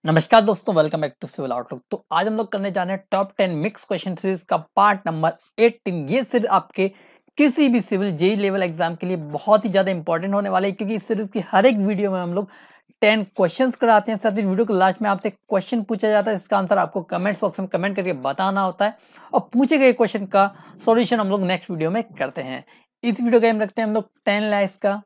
नमस्कार दोस्तों, welcome back to civil outlook. तो आज हम लोग करने जा रहे हैं टॉप 10 मिक्स क्वेश्चन सीरीज का पार्ट नंबर 18। ये सिर्फ आपके किसी भी सिविल जेई लेवल एग्जाम के लिए बहुत ही ज्यादा इंपॉर्टेंट होने वाला है, क्योंकि इस सीरीज की हर एक वीडियो में हम लोग 10 क्वेश्चंस कराते हैं। साथ ही वीडियो के लास्ट में आपसे क्वेश्चन पूछा जाता है, इसका आंसर आपको कमेंट्स बॉक्स में कमेंट करके बताना होता है और पूछे गए क्वेश्चन का सॉल्यूशन हम लोग नेक्स्ट वीडियो में करते हैं। इस वीडियो का एम रखते हैं हम लोग 10 लाइक्स का।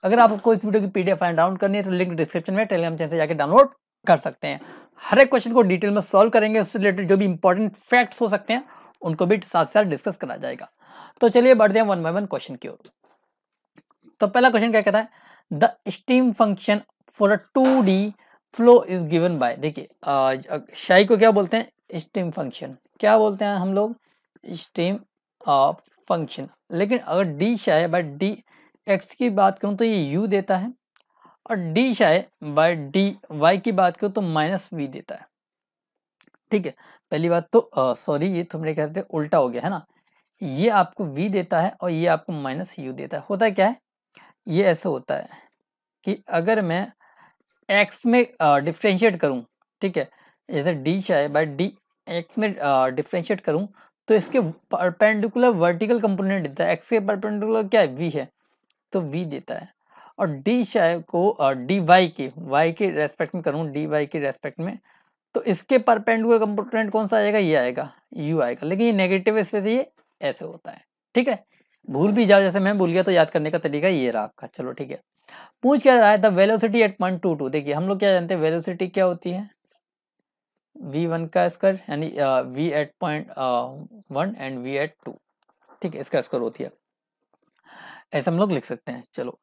अगर आपको इस वीडियो की पीडीएफ फाइल डाउनलोड करनी है तो लिंक डिस्क्रिप्शन में टेलीग्राम चैनल से जाकर डाउनलोड कर सकते हैं। हर एक क्वेश्चन को डिटेल में सॉल्व करेंगे, उससे रिलेटेड जो भी इंपॉर्टेंट फैक्ट्स हो सकते हैं उनको भी साथ साथ डिस्कस करा जाएगा। तो चलिए बढ़ते हैं वन बाय वन क्वेश्चन की ओर। तो पहला क्वेश्चन क्या कहता है, the steam function for a 2D flow is given by. देखिए शाई को क्या बोलते हैं, स्टीम फंक्शन। क्या बोलते हैं हम लोग, स्टीम फंक्शन। लेकिन अगर डी शाई बाय डी एक्स की बात करूं तो ये यू देता है, और डी शाई बाय डी वाई की बात करूं तो माइनस वी देता है। ठीक है, पहली बात तो सॉरी, ये तुमने कहते उल्टा हो गया है ना। ये आपको v देता है और ये आपको माइनस यू देता है। होता क्या है, ये ऐसे होता है कि अगर मैं x में डिफ्रेंशिएट करूं, ठीक है, जैसे डी शाई बाय डी एक्स में डिफ्रेंशिएट करूं तो इसके परपेंडिकुलर वर्टिकल कंपोनेंट देता है। x के परपेंडिकुलर क्या है, v है, तो v देता है। और डी शाई को डी वाई के रेस्पेक्ट में करूं, डी वाई के रेस्पेक्ट में, तो इसके परपेंडिकुलर कंपोनेंट कौन सा आएगा, ये आएगा, u आएगा। लेकिन ये नेगेटिव स्पेस ये ऐसे होता है। ठीक है, भूल भी जाओ, जैसे मैं भूल गया तो याद करने का तरीका ये रहा आपका। चलो ठीक है, पूछ क्या रहा है, द वेलोसिटी एट पॉइंट 22। देखिए हम लोग क्या जानते हैं, वेलोसिटी क्या होती है, v1 का स्क्वायर, यानी v at point 1 and v at 2। ठीक है, इसका स्क्वायर होती है, ऐसे हम लोग लिख सकते हैं। चलो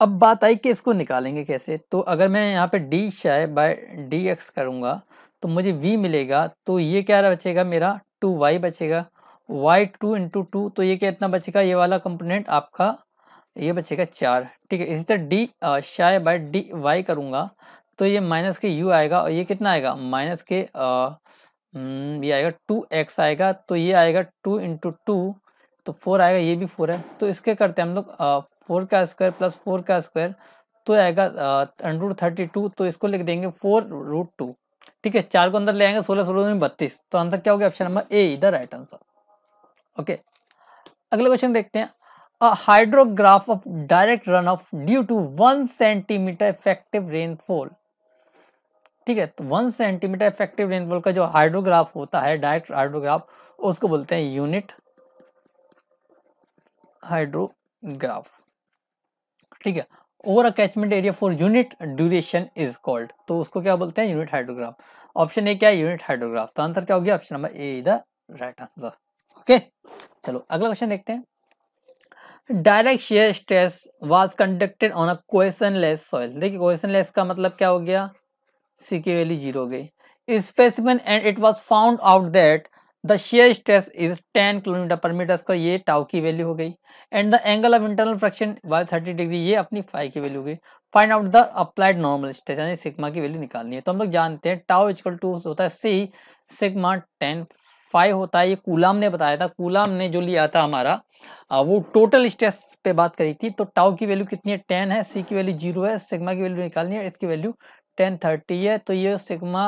अब बात आई कि इसको निकालेंगे कैसे। तो अगर मैं यहाँ पे डी शाई बाय डी एक्स करूँगा तो मुझे v मिलेगा, तो ये क्या बचेगा मेरा, 2y बचेगा, y 2 इंटू 2, तो ये कितना बचेगा, ये वाला कंपोनेंट आपका ये बचेगा 4। ठीक है, इसी तरह डी शाई बाय डी वाई करूँगा तो ये माइनस के u आएगा, और ये कितना आएगा, माइनस के ये आएगा 2x आएगा, तो ये आएगा 2 इंटू 2, तो 4 आएगा, ये भी 4 है। तो इसके करते हैं हम लोग 4 का स्क्वायर प्लस 4 का स्क्वायर, तो आएगा √32, तो इसको लिख देंगे 4√2। ठीक है, 4 को अंदर ले आएंगे, 16 16 में 32, तो आंसर क्या हो गया, ऑप्शन नंबर ए इधर राइट आंसर। ओके, अगला क्वेश्चन देखते हैं, a hydrograph of direct run off due to 1 centimetre effective rainfall. ठीक है, तो 1 सेंटीमीटर इफेक्टिव रेनफॉल का जो हाइड्रोग्राफ होता है, डायरेक्ट हाइड्रोग्राफ, उसको बोलते हैं यूनिट हाइड्रोग्राफ। ठीक है, over a catchment area for unit duration is called, तो उसको क्या बोलते हैं, यूनिट हाइड्रोग्राफ। ऑप्शन ए क्या है, यूनिट हाइड्रोग्राफ, तो आंसर क्या हो गया, option number A is the right answer. Okay, चलो अगला क्वेश्चन देखते हैं, direct shear stress was conducted on a क्वेश्चनलेस soil. देखिए क्वेश्चनलेस का मतलब क्या हो गया, सी की वैल्यू 0 हो गई, specimen and it was found out that the shear stress is 10 kilometre पर मीटर स्क्वायर, ये टाउ की वैल्यू हो गई, and the angle of internal fraction by 30 degree, ये अपनी फाई की वैल्यू हो गई। Find out the applied normal stress, यानी सिग्मा की वैल्यू निकालनी है। तो हम लोग जानते हैं टाउ इक्वल टू होता है सी सिग्मा 10 फाइव होता है, ये कूलाम ने बताया था, कूलाम ने जो लिया था हमारा वो टोटल स्ट्रेस पे बात करी थी। तो टाउ की वैल्यू कितनी है, 10 है, सी की वैल्यू 0 है, सिग्मा की वैल्यू निकालनी है, इसकी वैल्यू 1030 है, तो ये सिग्मा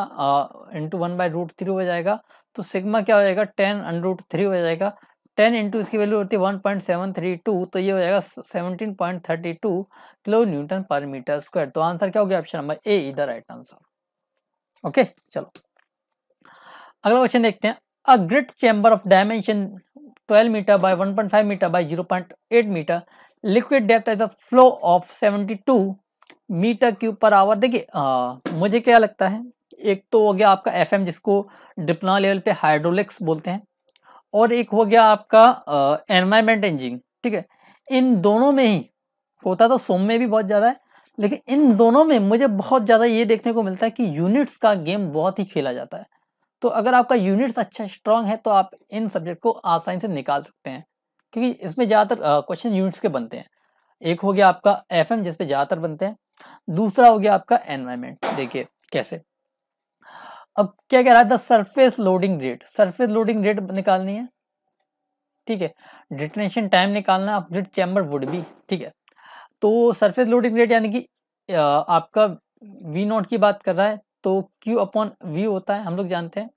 इंटू 1/√3 हो जाएगा। तो सिग्मा क्या हो जाएगा, 10√3 हो जाएगा, 10 इंटू इसकी वैल्यू होती है 1.732, तो ये हो जाएगा 17.32 किलो न्यूटन पर मीटर स्क्वायर। तो आंसर क्या हो गया, ऑप्शन नंबर ए इधर राइट आंसर। ओके, चलो अगला क्वेश्चन देखते हैं, a grid chamber of dimension 12 metre by 1.5 metre by 0.8 metre, liquid depth at the flow of 72 metre cube per hour. देखिए मुझे क्या लगता है, एक तो हो गया आपका एफएम, जिसको डिप्लोमा लेवल पे हाइड्रोलिक्स बोलते हैं, और एक हो गया आपका एनवायरमेंट इंजीनियरिंग। ठीक है, इन दोनों में ही होता तो सोम में भी बहुत ज़्यादा है, लेकिन इन दोनों में मुझे बहुत ज़्यादा ये देखने को मिलता है कि यूनिट्स का गेम बहुत ही खेला जाता है। तो अगर आपका यूनिट्स अच्छा स्ट्रांग है तो आप इन सब्जेक्ट को आसानी से निकाल सकते हैं, क्योंकि इसमें ज़्यादातर क्वेश्चन यूनिट्स के बनते हैं। एक हो गया आपका एफएम, जिसपे ज़्यादातर बनते हैं, दूसरा हो गया आपका एनवायरमेंट। देखिए कैसे, अब क्या कह रहा है, the surface loading rate, surface loading rate निकालनी है। ठीक है, डिटोनेशन टाइम निकालना of grid chamber would be. ठीक है, तो सरफेस लोडिंग रेट यानी कि आपका वी नॉट की बात कर रहा है, तो Q अपॉन V होता है, हम लोग जानते हैं,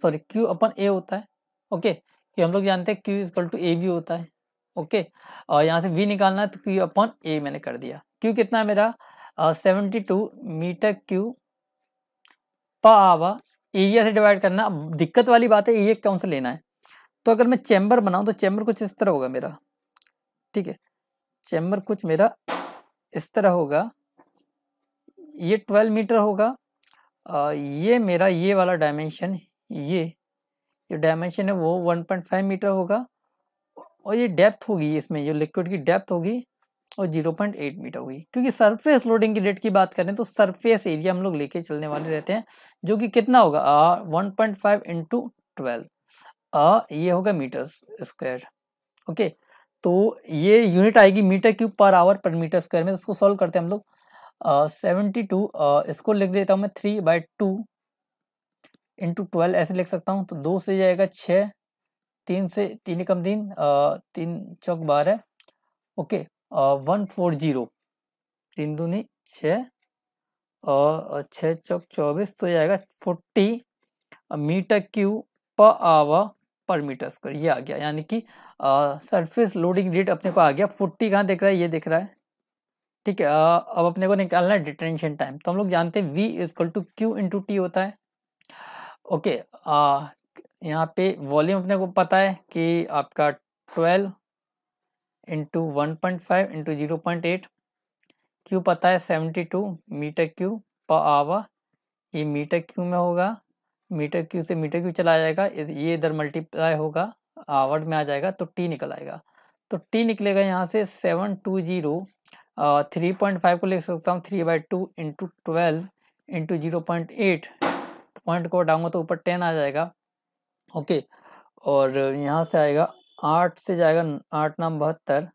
सॉरी Q अपॉन A होता है, ओके, कि हम लोग जानते हैं Q इक्वल टू AB होता है, ओके, और यहाँ से V निकालना है तो Q अपॉन A मैंने कर दिया। Q कितना है मेरा 72 metre cube per hour, area से डिवाइड करना। अब दिक्कत वाली बात है एरिया कौन सा लेना है, तो अगर मैं चैम्बर बनाऊं तो चैम्बर कुछ इस तरह होगा मेरा, ठीक है, चैम्बर कुछ मेरा इस तरह होगा, ये 12 मीटर होगा, ये मेरा ये वाला डायमेंशन, ये डायमेंशन है वो 1.5 मीटर होगा, और ये डेप्थ होगी, इसमें जो लिक्विड की डेप्थ होगी और 0.8 मीटर होगी। क्योंकि सरफेस लोडिंग की रेट की बात करें तो सरफेस एरिया हम लोग लेके चलने वाले रहते हैं, जो कि कितना होगा 1.5 इंटू 12, ये होगा मीटर स्क्वायर, ओके। तो ये यूनिट आएगी मीटर क्यूब पर आवर पर मीटर स्क्वायर में, तो उसको सॉल्व करते हैं हम लोग। 72 इसको लिख देता हूँ मैं 3/2 इंटू 12 ऐसे लिख सकता हूँ, तो 2 से जाएगा 6, 3 से 3 कम 3, 3 चौक 12, ओके, 140, 3 दूनी 6 और 6 चौक 24, तो जाएगा 40 मीटर क्यूब पर आवर पर मीटर स्क्वायर, ये आ गया। यानी कि सरफेस लोडिंग रेट अपने को आ गया 40, कहाँ दिख रहा है, ये दिख रहा है, ठीक है। अब अपने को निकालना है डिटेंशन टाइम, तो हम लोग जानते हैं V equal to Q into T होता है, ओके। यहाँ पे वॉल्यूम अपने को पता है कि आपका 12 इंटू 1.5 इंटू 0.8, क्यू पता है 72 मीटर क्यूब पर आवर, ये मीटर क्यूब में होगा, मीटर क्यूब से मीटर क्यूब चला जाएगा, ये इधर मल्टीप्लाई होगा, आवर में आ जाएगा तो T निकल आएगा, तो T निकलेगा यहाँ से 720, 3.5 को लिख सकता हूँ 3/2 इंटू 12 इंटू 0.8, पॉइंट को हटाऊंगा तो ऊपर 10 आ जाएगा, ओके। और यहाँ से आएगा 8 से जाएगा 8 9 72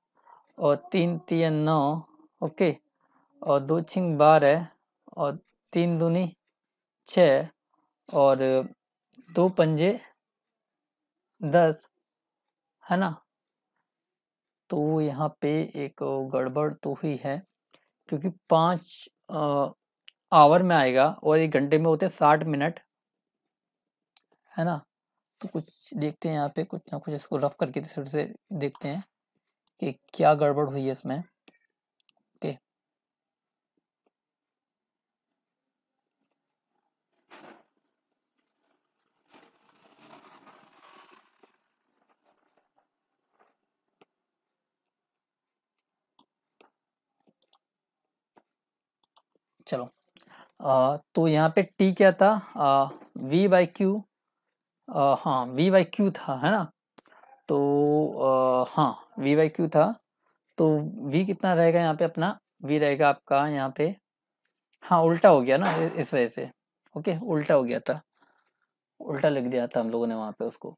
और 3 3 9, ओके, और 2 6 12 और 3 दूनी 6 और 2 पंजे 10, है ना। तो यहाँ पे एक गड़बड़ तो हुई है, क्योंकि 5 आवर में आएगा और 1 घंटे में होते हैं 60 मिनट, है ना। तो कुछ देखते हैं यहाँ पे, कुछ ना कुछ इसको रफ करके फिर से देखते हैं कि क्या गड़बड़ हुई है इसमें, ओके। चलो, तो यहाँ पे टी क्या था, V/Q, हाँ V/Q था, है ना। तो हाँ V/Q था, तो V कितना रहेगा यहाँ पे अपना, V रहेगा आपका यहाँ पे, हाँ उल्टा हो गया ना इस वजह से, ओके, उल्टा हो गया था, उल्टा लिख दिया था हम लोगों ने वहाँ पे उसको।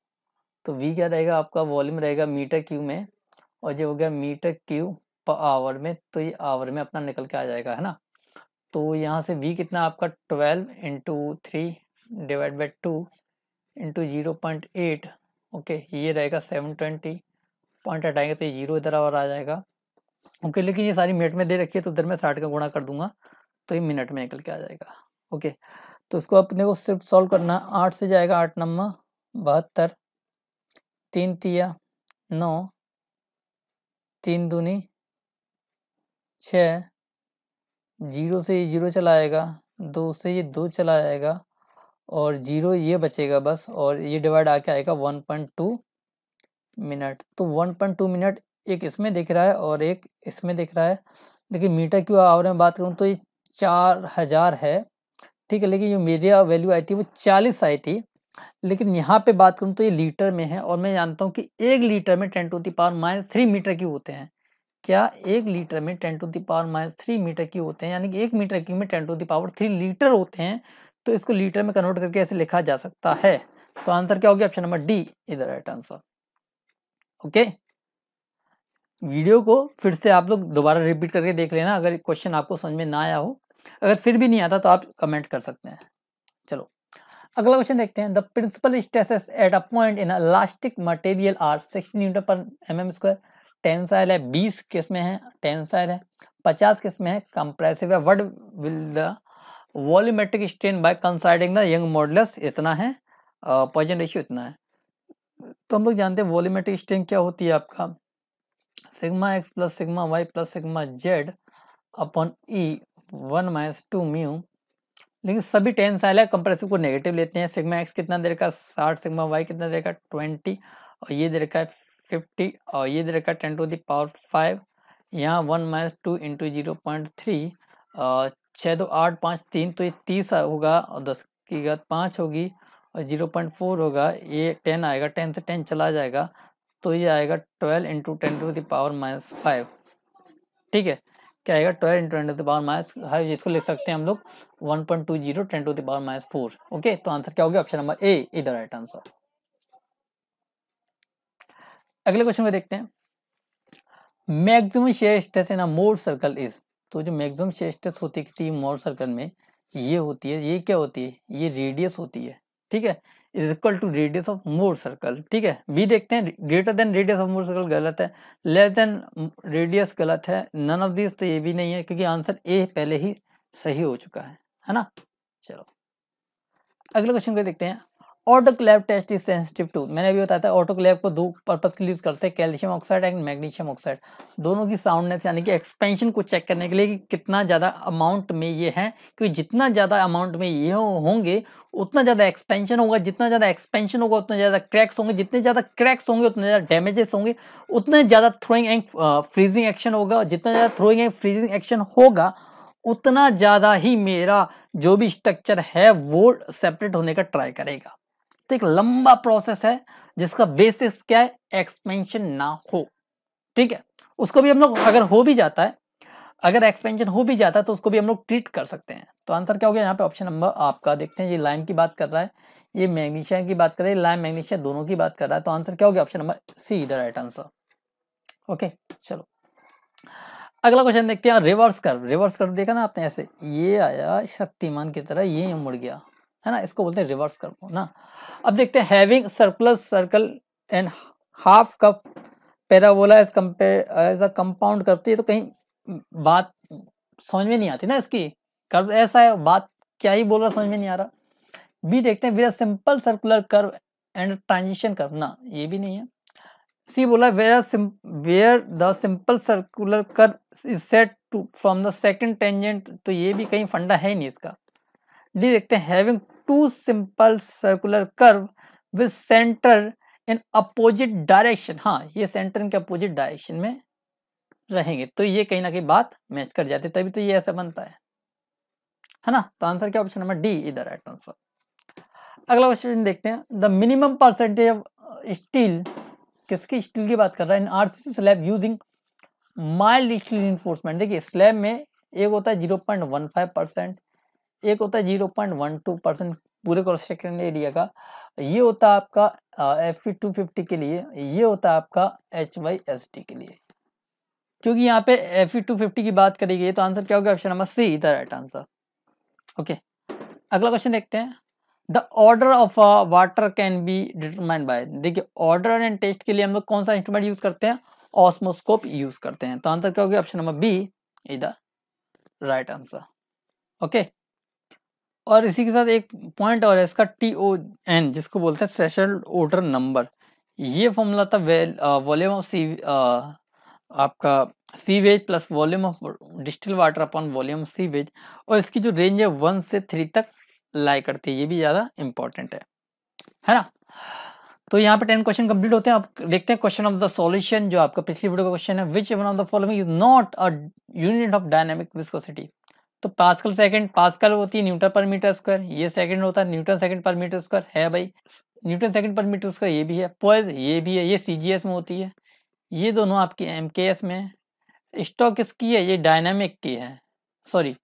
तो V क्या रहेगा आपका, वॉल्यूम रहेगा मीटर क्यूब में, और जो हो गया मीटर क्यूब पर आवर में, तो ये आवर में अपना निकल के आ जाएगा, है ना। तो यहाँ से V कितना आपका 12 into 3 divide by 2 into 0.8, okay, ये रहेगा 720, पॉइंट हटाएंगे तो ये 0 इधर और आ जाएगा, ओके। लेकिन ये सारी मिनट में दे रखी है, तो इधर में 60 का गुणा कर दूंगा तो ये मिनट में निकल के आ जाएगा, ओके। तो इसको अपने को सिर्फ सॉल्व करना, 8 से जाएगा 8 9 72, 3 3 9, 3 दूनी 6, 0 से ये 0 चला आएगा, 2 से ये 2 चला जाएगा, और 0 ये बचेगा बस, और ये डिवाइड आके आएगा 1.2 मिनट। तो 1.2 मिनट एक इसमें दिख रहा है और एक इसमें दिख रहा है, लेकिन मीटर क्यूब आवर में बात करूँ तो ये 4000 है, ठीक है। लेकिन जो मेरी वैल्यू आई थी वो 40 आई थी, लेकिन यहाँ पे बात करूँ तो ये लीटर में है, और मैं जानता हूँ कि 1 लीटर में 10⁻³ मीटर क्यूब होते हैं। क्या 1 लीटर में 10⁻³ मीटर क्यूब होते हैं, यानी कि 1 मीटर क्यूब में 10⁻³ लीटर होते हैं। तो इसको लीटर में कन्वर्ट करके ऐसे लिखा जा सकता है। तो आंसर क्या हो गया, option number d is the right answer, okay. Video को फिर से आप लोग दोबारा रिपीट करके देख लेना, अगर क्वेश्चन आपको समझ में ना आया हो, अगर फिर भी नहीं आता तो आप कमेंट कर सकते हैं। चलो अगला क्वेश्चन देखते हैं। The principal stresses at a point in elastic material are 60 newton per mm square, tensile है, 20 किस में है टेंसाइल है, 50 किस में है कंप्रेसिव है। What will the volumetric strain by considering the young modulus इतना है, पॉइजन रेशियो इतना है। तो हम लोग जानते हैं वॉल्यूमेट्रिक स्ट्रेन क्या होती है आपका, sigma x plus sigma y plus sigma z upon e 1 - 2 mu. लेकिन सभी टेंसाइल है, कंप्रेसिव को नेगेटिव लेते हैं। सिग्मा एक्स कितना दे रखा है 60, सिग्मा वाई कितना दे रखा है 20, और ये दे रखा है 50, और ये दे रखा है 10⁵ यहाँ 1 - 2 × 0.3, 6 2 8 5 3, तो ये 30 होगा, और 10 की घात 5 होगी, और 0.4 होगा, ये 10 आएगा, 10 से 10 चला जाएगा, तो ये आएगा 12 × 10⁻⁵। ठीक है, क्या आएगा 12 × 10⁻⁵, इसको लिख सकते हैं हम लोग 1.20 10⁻⁴। ओके, तो आंसर क्या हो गया, option number A is the right answer. अगले क्वेश्चन को देखते हैं, maximum shear stress in a more circle is. तो जो मैक्सिमम शेयर स्ट्रेस होती है मोर सर्कल में, ये होती है, ये क्या होती है, ये रेडियस होती है। ठीक है, is equal to radius of Mohr circle. ठीक है, बी देखते हैं, greater than radius of Mohr circle गलत है, लेस देन रेडियस गलत है, नन ऑफ दिस तो ये भी नहीं है, क्योंकि आंसर ए पहले ही सही हो चुका है ना। चलो अगले क्वेश्चन को देखते हैं, autoclave test is sensitive to. मैंने अभी बताया था ऑटोक्लेव को 2 पर्पस के लिए यूज करते हैं, calcium oxide and magnesium oxide, दोनों की साउंडनेस यानी कि एक्सपेंशन को चेक करने के लिए कि कितना ज्यादा अमाउंट में ये है, क्योंकि जितना ज्यादा अमाउंट में ये होंगे उतना ज्यादा एक्सपेंशन होगा, जितना ज्यादा एक्सपेंशन होगा उतना ज्यादा क्रैक्स होंगे, जितने ज्यादा क्रैक्स होंगे उतने ज्यादा डैमेजेस होंगे, उतने ज्यादा थ्रोइंग एंड फ्रीजिंग एक्शन होगा, जितना ज्यादा थ्रोइंग एंड फ्रीजिंग एक्शन होगा उतना ज्यादा ही मेरा जो भी स्ट्रक्चर है वो सेपरेट होने का ट्राई करेगा। तो एक लंबा प्रोसेस है जिसका बेसिस क्या है, एक्सपेंशन ना हो। ठीक है, उसको भी हम लोग अगर हो भी जाता है, अगर एक्सपेंशन हो भी जाता है तो उसको भी हम लोग ट्रीट कर सकते हैं। तो आंसर क्या हो गया यहाँ पे, ऑप्शन नंबर आपका देखते हैं, ये लाइम की बात कर रहा है, ये मैग्नीशियम की बात कर रहा है, लाइम मैग्नीशियम दोनों की बात कर रहा है, तो आंसर क्या हो गया, option number see the right answer. Okay चलो अगला क्वेश्चन देखते हैं, रिवर्स कर्व। रिवर्स कर्व देखा ना आपने, ऐसे ये आया शक्तिमान की तरह, ये मुड़ गया है ना, इसको बोलते हैं रिवर्स कर्व ना। अब देखते हैं, having circular circle and half cup parabola as compare as a compound curve, तो ये तो कहीं बात समझ में नहीं आती ना, इसकी कर्व ऐसा है, बात क्या ही बोल रहा समझ में नहीं आ रहा। बी देखते हैं, with simple circular curve and transition curve ना, ये भी नहीं है। सी बोला where the simple circular curve is set to from the second tangent, तो ये भी कहीं फंडा है ही नहीं इसका। डी देखते हैं, having two simple circular curve with centre in opposite direction, हाँ ये सेंटर इनके अपोजिट डायरेक्शन में रहेंगे, तो ये कहीं ना कहीं बात मैच कर जाती है, तभी तो ये ऐसा बनता है ना। तो आंसर क्या, option number d is the right answer. अगला क्वेश्चन देखते हैं, the minimum percentage of steel, किसकी स्टील की बात कर रहा है, in RCC slab using mild steel reinforcement. देखिए स्लैब में एक होता है 0.15%, एक होता है 0.12% पूरे क्रॉस सेक्शन एरिया का, ये होता है आपका Fe250 के लिए, ये होता है आपका HYSD के लिए। क्योंकि यहाँ पे Fe250 की बात करी गई, तो आंसर क्या होगा, option number see the right answer. Okay अगला क्वेश्चन देखते हैं, the order of water can be determined by. देखिए ऑर्डर एंड टेस्ट के लिए हम लोग कौन सा इंस्ट्रूमेंट यूज करते हैं, ऑस्मोस्कोप यूज करते हैं, तो आंसर क्या होगा, option number B is the right answer. Okay और इसी के साथ एक पॉइंट और है इसका, TON जिसको बोलते हैं थ्रेशोल्ड ओडर नंबर, ये फॉर्मूला था वॉल्यूम ऑफ सी आपका sewage plus volume of distil water upon volume of sewage, और इसकी जो रेंज है 1 से 3 तक लाई करती है, ये भी ज्यादा इंपॉर्टेंट है ना। तो यहाँ पे 10 क्वेश्चन कंप्लीट होते हैं। अब देखते हैं क्वेश्चन ऑफ द सॉल्यूशन, जो आपका पिछली वीडियो का क्वेश्चन है, which one of the following is not a unit of dynamic viscosity. तो पास्कल सेकंड, पास्कल होती है न्यूटन पर मीटर स्क्वायर, ये सेकंड होता है न्यूटन सेकंड पर मीटर स्क्वायर है भाई, न्यूटन सेकंड पर मीटर स्क्वायर ये भी है, पोइज ये भी है, ये CGS में होती है, ये दोनों आपकी MKS में है। स्टॉक किसकी है, ये डायनामिक की है, सॉरी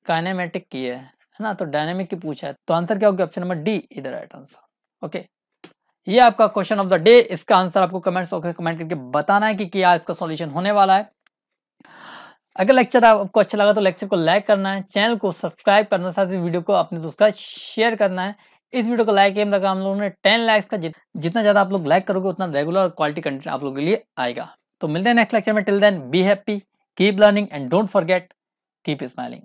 काइनेमेटिक की है ना, तो डायनामिक की पूछा है, तो आंसर क्या होगा, option number d is the right answer. Okay ये आपका क्वेश्चन ऑफ द डे, इसका आंसर आपको कमेंट करके बताना है कि क्या इसका सॉल्यूशन होने वाला है। अगर लेक्चर आपको अच्छा लगा तो लेक्चर को लाइक करना है, चैनल को सब्सक्राइब करना, साथ ही वीडियो को अपने दोस्त का शेयर करना है। इस वीडियो को लाइक एम रखा हम लोगों ने 10 लाइक्स का, जितना ज्यादा आप लोग लाइक करोगे उतना रेगुलर और क्वालिटी कंटेंट आप लोगों के लिए आएगा। तो मिलते हैं नेक्स्ट लेक्चर में, till then be happy, keep learning and don't forget keep smiling.